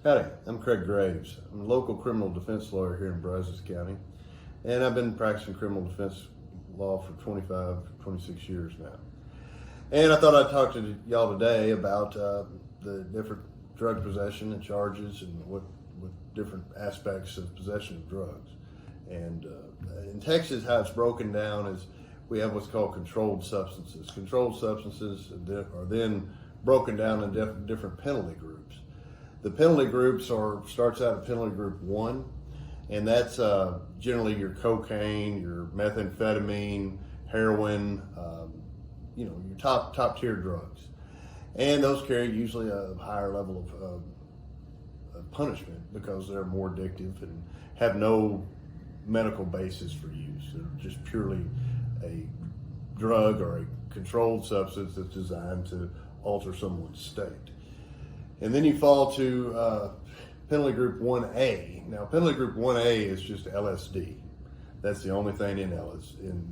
Howdy, I'm Craig Greaves. I'm a local criminal defense lawyer here in Brazos County, and I've been practicing criminal defense law for 25, 26 years now. And I thought I'd talk to y'all today about the different drug possession and charges and what different aspects of possession of drugs. And in Texas, how it's broken down is we have what's called controlled substances. Controlled substances are then broken down in different penalty groups. The penalty groups starts out at penalty group 1, and that's generally your cocaine, your methamphetamine, heroin, your top tier drugs. And those carry usually a higher level of punishment because they're more addictive and have no medical basis for use. They're just purely a drug or a controlled substance that's designed to alter someone's state. And then you fall to penalty group 1A. Now, penalty group 1A is just LSD. That's the only thing in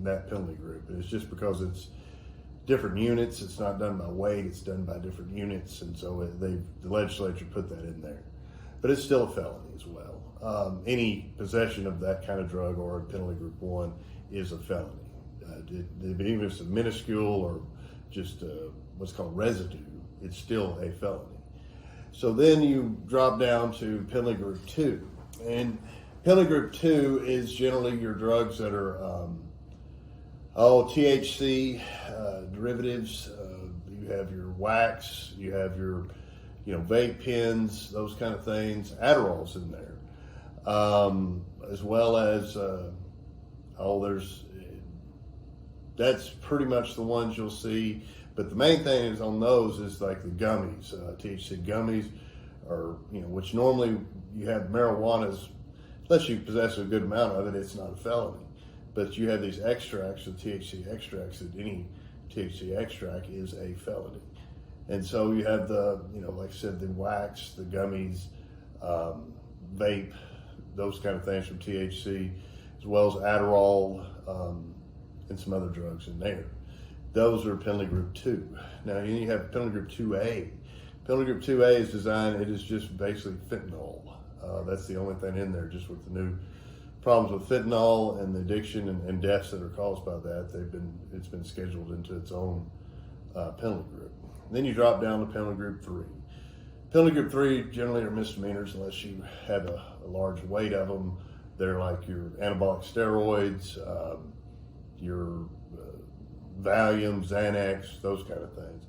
that penalty group. And it's just because it's different units. It's not done by weight. It's done by different units. And so the legislature put that in there. But it's still a felony as well. Any possession of that kind of drug or in penalty group 1 is a felony. Even if it's a minuscule or just what's called residue, it's still a felony. So then you drop down to penalty group 2. And penalty group 2 is generally your drugs that are THC derivatives. You have your wax, you have your vape pens, those kind of things. Adderall's in there, as well as that's pretty much the ones you'll see. But the main thing is on those is like the gummies. THC gummies are, which normally you have marijuana's, unless you possess a good amount of it, it's not a felony. But you have these extracts, the THC extracts, that any THC extract is a felony. And so you have the, like I said, the wax, the gummies, vape, those kind of things from THC, as well as Adderall, and some other drugs in there. Those are penalty group 2. Now you have penalty group 2A. Penalty group 2A is designed, it is just basically fentanyl. That's the only thing in there, just with the new problems with fentanyl and the addiction and deaths that are caused by that. It's been scheduled into its own penalty group. Then you drop down to penalty group 3. Penalty group 3 generally are misdemeanors unless you have a large weight of them. They're like your anabolic steroids, your Valium, Xanax, those kind of things.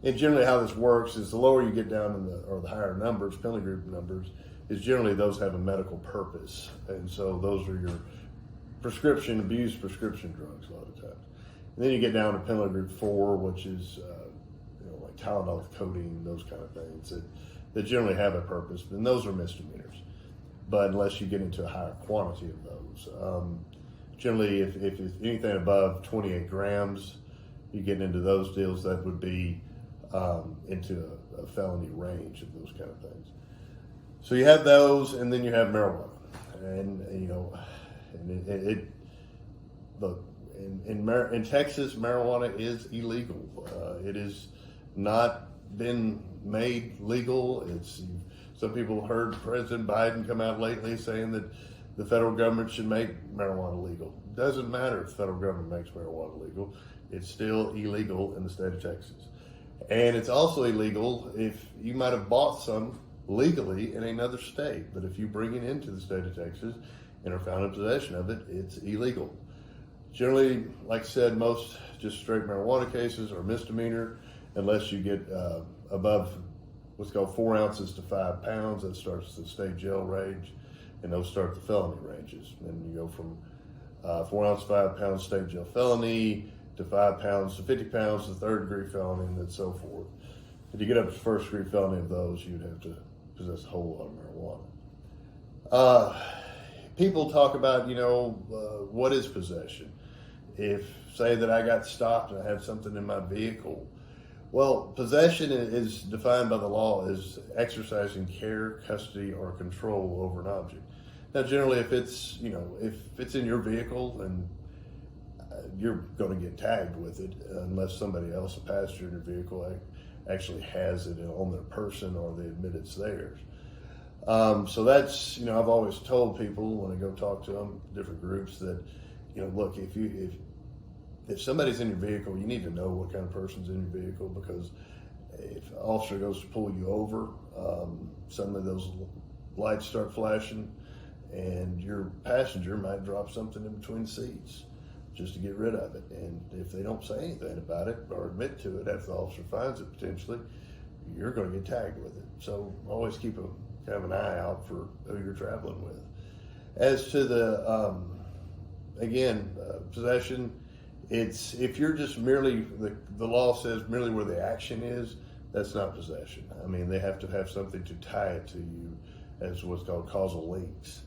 And generally how this works is the lower you get down or the higher numbers, penalty group numbers, is generally those have a medical purpose. And so those are your abused prescription drugs a lot of times. And then you get down to penalty group 4, which is like Tylenol with codeine, those kind of things that generally have a purpose. And those are misdemeanors. But unless you get into a higher quantity of those. Generally, if it's anything above 28 grams, you get into those deals, that would be into a felony range of those kind of things. So you have those, and then you have marijuana. In Texas, marijuana is illegal. It has not been made legal. Some people heard President Biden come out lately saying that the federal government should make marijuana legal. Doesn't matter if the federal government makes marijuana legal. It's still illegal in the state of Texas. And it's also illegal if you might have bought some legally in another state. But if you bring it into the state of Texas and are found in possession of it, it's illegal. Generally, like I said, most just straight marijuana cases are misdemeanor unless you get above what's called 4 ounces to 5 pounds. That starts the state jail range. And those start the felony ranges. And you go from 4 ounce, 5 pounds state jail felony to 5 pounds to 50 pounds to third degree felony, and then so forth. If you get up to first degree felony of those, you'd have to possess a whole lot of marijuana. People talk about, what is possession? Say that I got stopped and I had something in my vehicle. Well, possession is defined by the law as exercising care, custody, or control over an object. Now, generally, if it's in your vehicle and you're going to get tagged with it unless somebody else, a passenger in your vehicle, actually has it on their person or they admit it's theirs. So that's, I've always told people when I go talk to them, different groups, that, look, if somebody's in your vehicle, you need to know what kind of person's in your vehicle, because if an officer goes to pull you over, suddenly those lights start flashing, and your passenger might drop something in between the seats just to get rid of it. And if they don't say anything about it or admit to it after the officer finds it, potentially, you're going to get tagged with it. So always keep kind of an eye out for who you're traveling with. As to the, possession, if you're just merely, the law says merely where the action is, that's not possession. I mean, they have to have something to tie it to you as what's called causal links.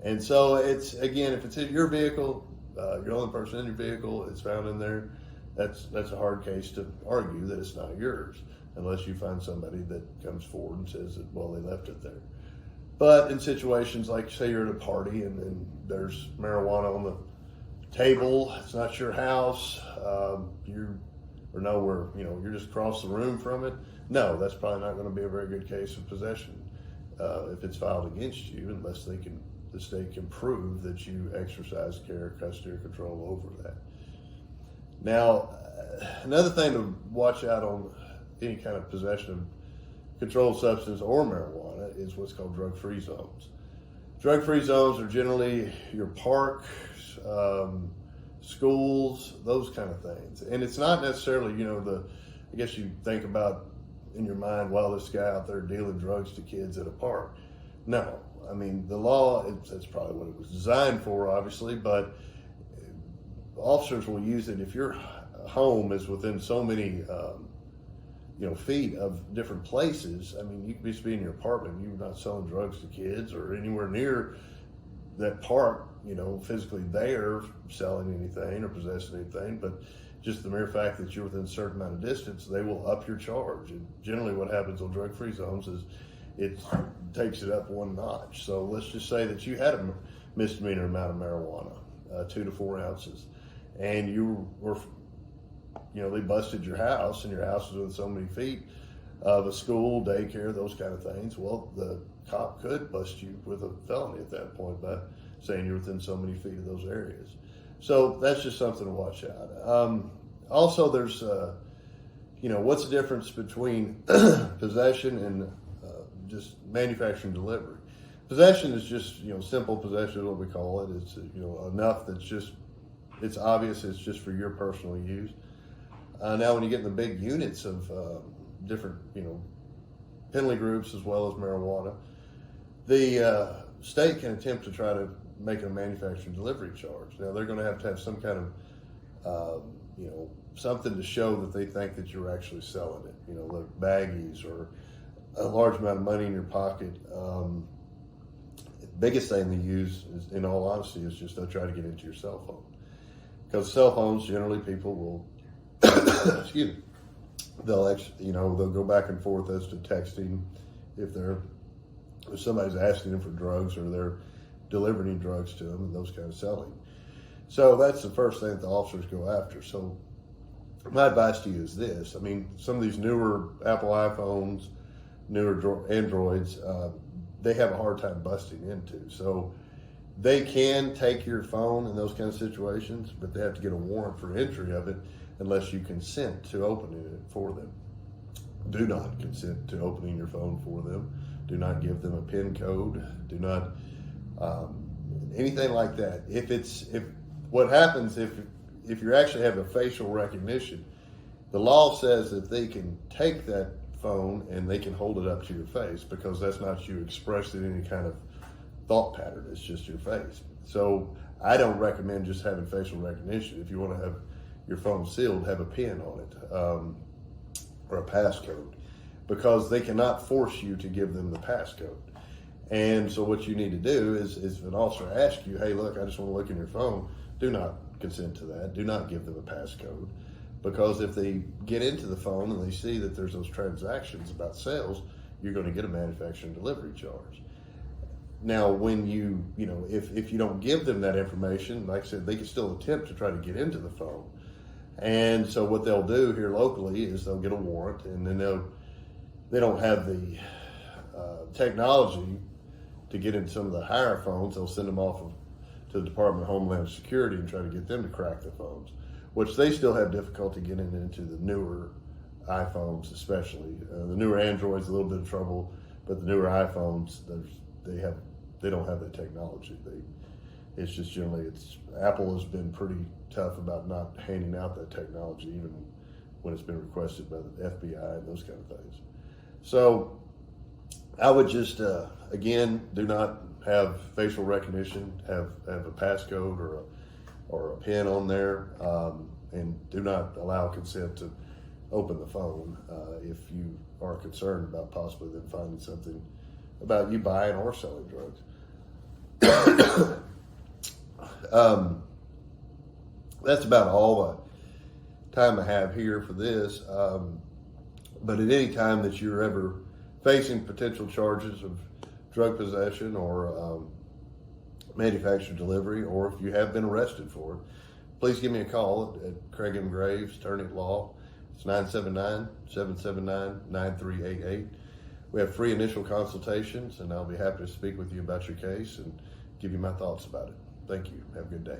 And so it's, again, if it's in your vehicle, you're the only person in your vehicle, it's found in there, that's a hard case to argue that it's not yours, unless you find somebody that comes forward and says that, well, they left it there. But in situations like, say you're at a party and there's marijuana on the table, it's not your house, you're just across the room from it, no, that's probably not going to be a very good case of possession if it's filed against you, unless the state can prove that you exercise care, custody, or control over that. Now, another thing to watch out on any kind of possession of controlled substance or marijuana is what's called drug-free zones. Drug-free zones are generally your parks, schools, those kind of things. And it's not necessarily, I guess you think about in your mind, well, this guy out there dealing drugs to kids at a park. No, I mean, the law, that's probably what it was designed for, obviously, but officers will use it if your home is within so many feet of different places. I mean, you could just be in your apartment, you're not selling drugs to kids or anywhere near that park, physically there selling anything or possessing anything, but just the mere fact that you're within a certain amount of distance, they will up your charge. And generally what happens on drug-free zones is it takes it up one notch. So let's just say that you had a misdemeanor amount of marijuana, 2 to 4 ounces, and you were, they busted your house, and your house was within so many feet of a school, daycare, those kind of things. Well, the cop could bust you with a felony at that point by saying you're within so many feet of those areas. So that's just something to watch out. Also, there's, what's the difference between possession and just manufacturing delivery? Possession is just, simple possession is what we call it. It's, enough that's just, it's obvious it's just for your personal use. Now, when you get in the big units of different, penalty groups as well as marijuana, the state can attempt to try to make a manufacturing delivery charge. Now, they're going to have some kind of, something to show that they think that you're actually selling it, like baggies or a large amount of money in your pocket. The biggest thing they use, in all honesty, is just they'll try to get into your cell phone. Because cell phones, generally, people will, excuse me, they'll go back and forth as to texting if somebody's asking them for drugs or they're delivering drugs to them and those kind of selling. So that's the first thing that the officers go after. So my advice to you is this. I mean, some of these newer Apple iPhones, newer Androids, they have a hard time busting into. So they can take your phone in those kind of situations, but they have to get a warrant for entry of it unless you consent to opening it for them. Do not consent to opening your phone for them. Do not give them a PIN code. Do not anything like that. What happens if you actually have a facial recognition, the law says that they can take that phone and they can hold it up to your face, because that's not you expressed in any kind of thought pattern. It's just your face. So I don't recommend just having facial recognition. If you want to have your phone sealed, have a PIN on it or a passcode, because they cannot force you to give them the passcode. And so what you need to do is if an officer asks you, hey, look, I just want to look in your phone, do not consent to that. Do not give them a passcode, because if they get into the phone and they see that there's those transactions about sales, you're going to get a manufacturing delivery charge. Now, when if you don't give them that information, like I said, they can still attempt to try to get into the phone. And so what they'll do here locally is they'll get a warrant, and then they don't have the technology to get into some of the higher phones, they'll send them off to the Department of Homeland Security and try to get them to crack the phones, which they still have difficulty getting into the newer iPhones, especially. The newer Androids, a little bit of trouble, but the newer iPhones, they don't have that technology. It's just generally, Apple has been pretty tough about not handing out that technology, even when it's been requested by the FBI and those kind of things. So I would just, again, do not have facial recognition, have a passcode or a PIN on there, and do not allow consent to open the phone if you are concerned about possibly them finding something about you buying or selling drugs. That's about all the time I have here for this. But at any time that you're ever facing potential charges of drug possession or manufactured delivery, or if you have been arrested for it, please give me a call at Craig M. Greaves, attorney at law. It's 979-779-9388. We have free initial consultations, and I'll be happy to speak with you about your case and give you my thoughts about it. Thank you. Have a good day.